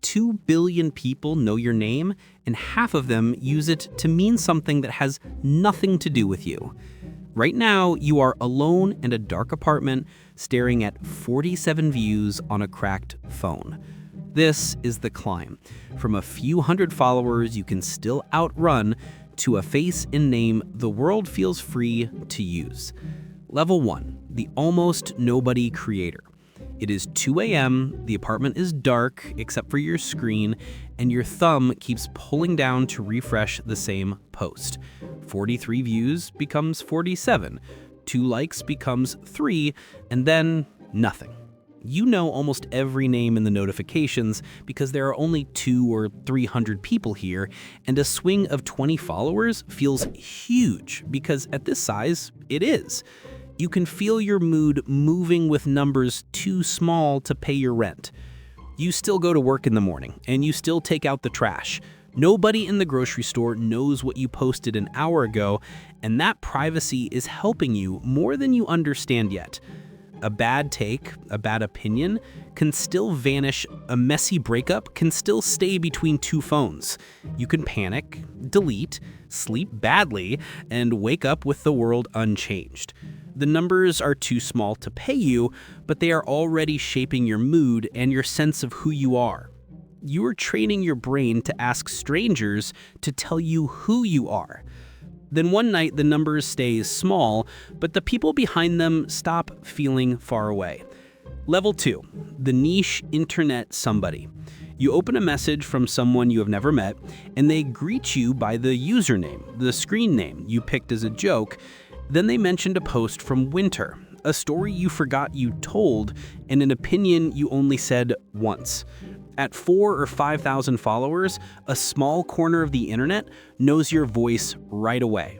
2 billion people know your name, and half of them use it to mean something that has nothing to do with you. Right now, you are alone in a dark apartment staring at 47 views on a cracked phone. This is the climb. From a few hundred followers you can still outrun to a face and name the world feels free to use. Level 1, the almost nobody creator. It is 2 a.m., the apartment is dark except for your screen, and your thumb keeps pulling down to refresh the same post. 43 views becomes 47, 2 likes becomes 3, and then nothing. You know almost every name in the notifications because there are only 200 or 300 people here, and a swing of 20 followers feels huge because at this size, it is. You can feel your mood moving with numbers too small to pay your rent. You still go to work in the morning, and you still take out the trash. Nobody in the grocery store knows what you posted an hour ago, and that privacy is helping you more than you understand yet. A bad take, a bad opinion, can still vanish. A messy breakup can still stay between 2 phones. You can panic, delete, sleep badly, and wake up with the world unchanged. The numbers are too small to pay you, but they are already shaping your mood and your sense of who you are. You are training your brain to ask strangers to tell you who you are. Then one night the numbers stay small, but the people behind them stop feeling far away. Level 2, the niche internet somebody. You open a message from someone you have never met, and they greet you by the username, the screen name you picked as a joke. Then they mentioned a post from winter, a story you forgot you told, and an opinion you only said once. At 4,000 or 5,000 followers, a small corner of the internet knows your voice right away.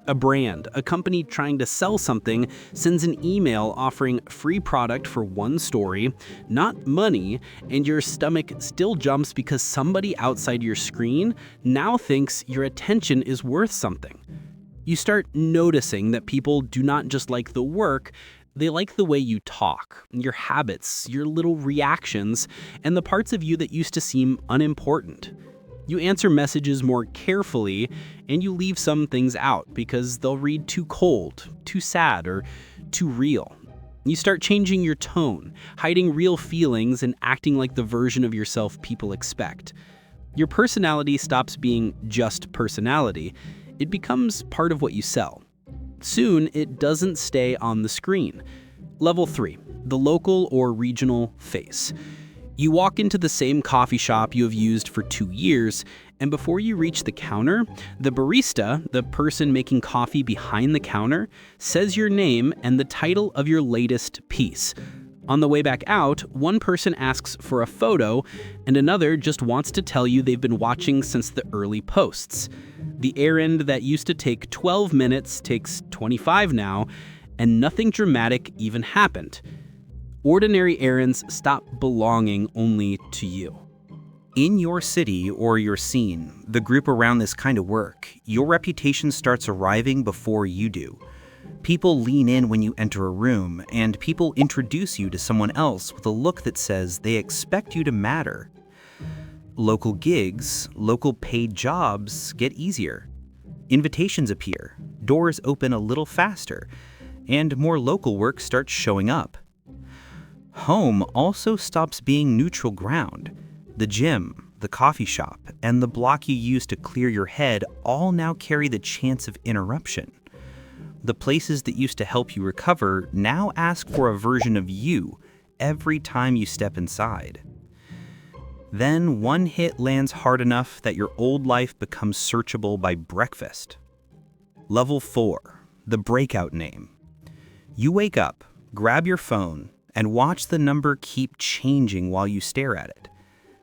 A brand, a company trying to sell something, sends an email offering free product for one story, not money, and your stomach still jumps because somebody outside your screen now thinks your attention is worth something. You start noticing that people do not just like the work, they like the way you talk, your habits, your little reactions, and the parts of you that used to seem unimportant. You answer messages more carefully, and you leave some things out because they'll read too cold, too sad, or too real. You start changing your tone, hiding real feelings, and acting like the version of yourself people expect. Your personality stops being just personality. It becomes part of what you sell. Soon, it doesn't stay on the screen. Level 3, the local or regional face. You walk into the same coffee shop you have used for 2 years, and before you reach the counter, the barista, the person making coffee behind the counter, says your name and the title of your latest piece. On the way back out, one person asks for a photo, and another just wants to tell you they've been watching since the early posts. The errand that used to take 12 minutes takes 25 now, and nothing dramatic even happened. Ordinary errands stop belonging only to you. In your city or your scene, the group around this kind of work, your reputation starts arriving before you do. People lean in when you enter a room, and people introduce you to someone else with a look that says they expect you to matter. Local gigs, local paid jobs get easier. Invitations appear, doors open a little faster, and more local work starts showing up. Home also stops being neutral ground. The gym, the coffee shop, and the block you use to clear your head all now carry the chance of interruption. The places that used to help you recover now ask for a version of you every time you step inside. Then one hit lands hard enough that your old life becomes searchable by breakfast. Level 4, the breakout name. You wake up, grab your phone, and watch the number keep changing while you stare at it.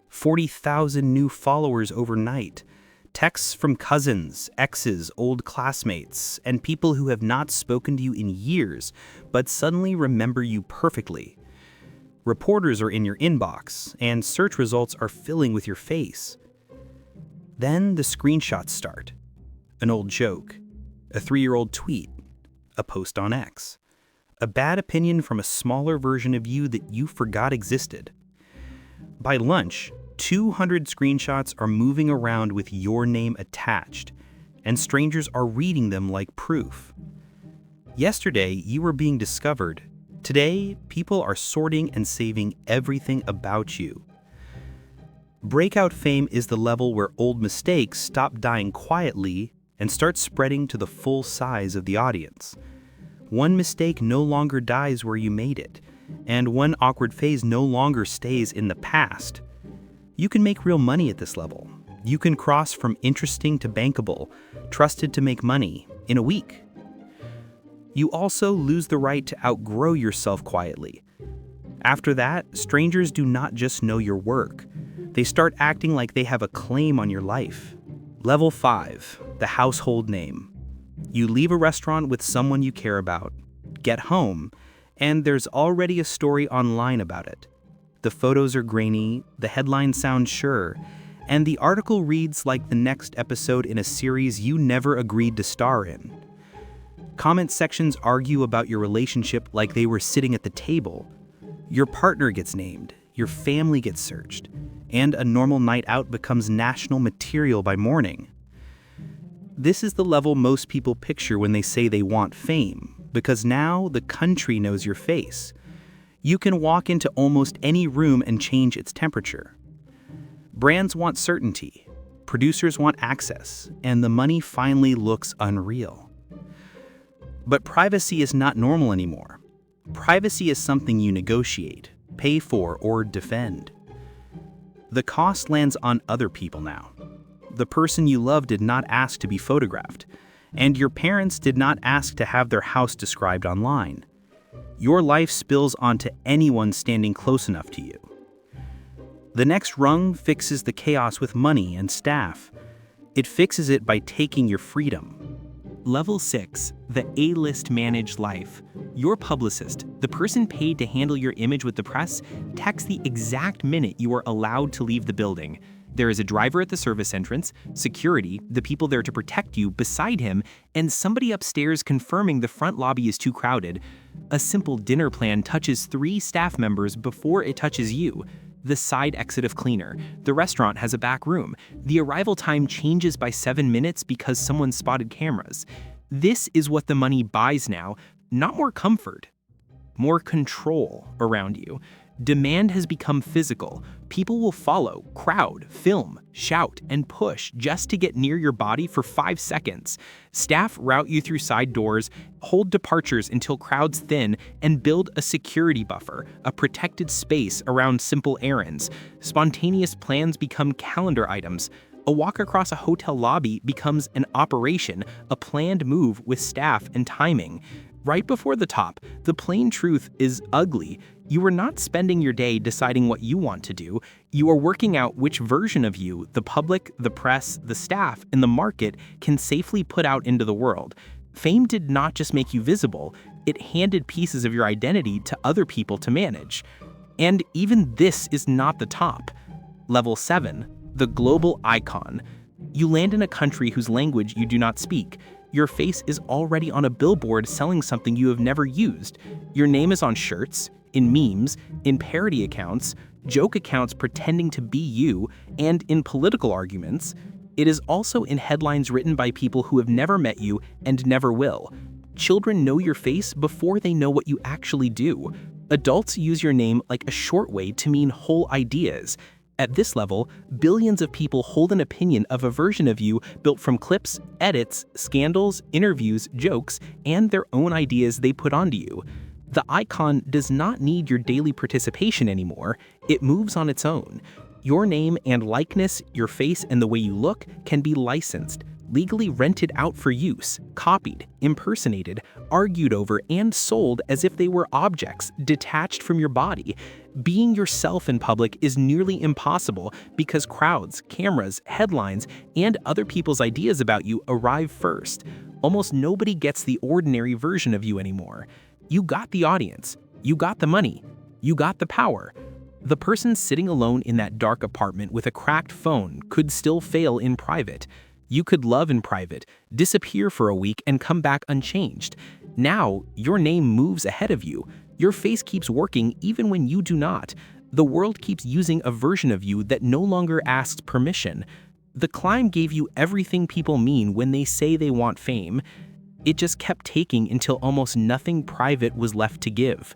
40,000 new followers overnight. Texts from cousins, exes, old classmates, and people who have not spoken to you in years, but suddenly remember you perfectly. Reporters are in your inbox, and search results are filling with your face. Then the screenshots start. An old joke, a 3-year-old tweet, a post on X, a bad opinion from a smaller version of you that you forgot existed. By lunch, 200 screenshots are moving around with your name attached, and strangers are reading them like proof. Yesterday, you were being discovered. Today, people are sorting and saving everything about you. Breakout fame is the level where old mistakes stop dying quietly and start spreading to the full size of the audience. One mistake no longer dies where you made it, and one awkward phase no longer stays in the past. You can make real money at this level. You can cross from interesting to bankable, trusted to make money, in a week. You also lose the right to outgrow yourself quietly. After that, strangers do not just know your work. They start acting like they have a claim on your life. Level 5, the household name. You leave a restaurant with someone you care about, get home, and there's already a story online about it. The photos are grainy, the headline sounds sure, and the article reads like the next episode in a series you never agreed to star in. Comment sections argue about your relationship like they were sitting at the table. Your partner gets named, your family gets searched, and a normal night out becomes national material by morning. This is the level most people picture when they say they want fame, because now the country knows your face. You can walk into almost any room and change its temperature. Brands want certainty, producers want access, and the money finally looks unreal. But privacy is not normal anymore. Privacy is something you negotiate, pay for, or defend. The cost lands on other people now. The person you love did not ask to be photographed, and your parents did not ask to have their house described online. Your life spills onto anyone standing close enough to you. The next rung fixes the chaos with money and staff. It fixes it by taking your freedom. Level 6, the A-list managed life. Your publicist, the person paid to handle your image with the press, texts the exact minute you are allowed to leave the building. There is a driver at the service entrance, security, the people there to protect you beside him, and somebody upstairs confirming the front lobby is too crowded. A simple dinner plan touches 3 staff members before it touches you. The side exit of cleaner. The restaurant has a back room. The arrival time changes by 7 minutes because someone spotted cameras. This is what the money buys now, not more comfort, more control around you. Demand has become physical. People will follow, crowd, film, shout, and push just to get near your body for 5 seconds. Staff route you through side doors, hold departures until crowds thin, and build a security buffer, a protected space around simple errands. Spontaneous plans become calendar items. A walk across a hotel lobby becomes an operation, a planned move with staff and timing. Right before the top, the plain truth is ugly. You are not spending your day deciding what you want to do. You are working out which version of you the public, the press, the staff, and the market can safely put out into the world. Fame did not just make you visible, it handed pieces of your identity to other people to manage. And even this is not the top. Level 7, the global icon. You land in a country whose language you do not speak. Your face is already on a billboard selling something you have never used. Your name is on shirts, in memes, in parody accounts, joke accounts pretending to be you, and in political arguments. It is also in headlines written by people who have never met you and never will. Children know your face before they know what you actually do. Adults use your name like a short way to mean whole ideas. At this level, billions of people hold an opinion of a version of you built from clips, edits, scandals, interviews, jokes, and their own ideas they put onto you. The icon does not need your daily participation anymore. It moves on its own. Your name and likeness, your face, and the way you look can be licensed, legally rented out for use, copied, impersonated, argued over, and sold as if they were objects detached from your body. Being yourself in public is nearly impossible because crowds, cameras, headlines, and other people's ideas about you arrive first. Almost nobody gets the ordinary version of you anymore. You got the audience, you got the money, you got the power. The person sitting alone in that dark apartment with a cracked phone could still fail in private. You could love in private, disappear for a week, and come back unchanged. Now, your name moves ahead of you. Your face keeps working even when you do not. The world keeps using a version of you that no longer asks permission. The climb gave you everything people mean when they say they want fame. It just kept taking until almost nothing private was left to give.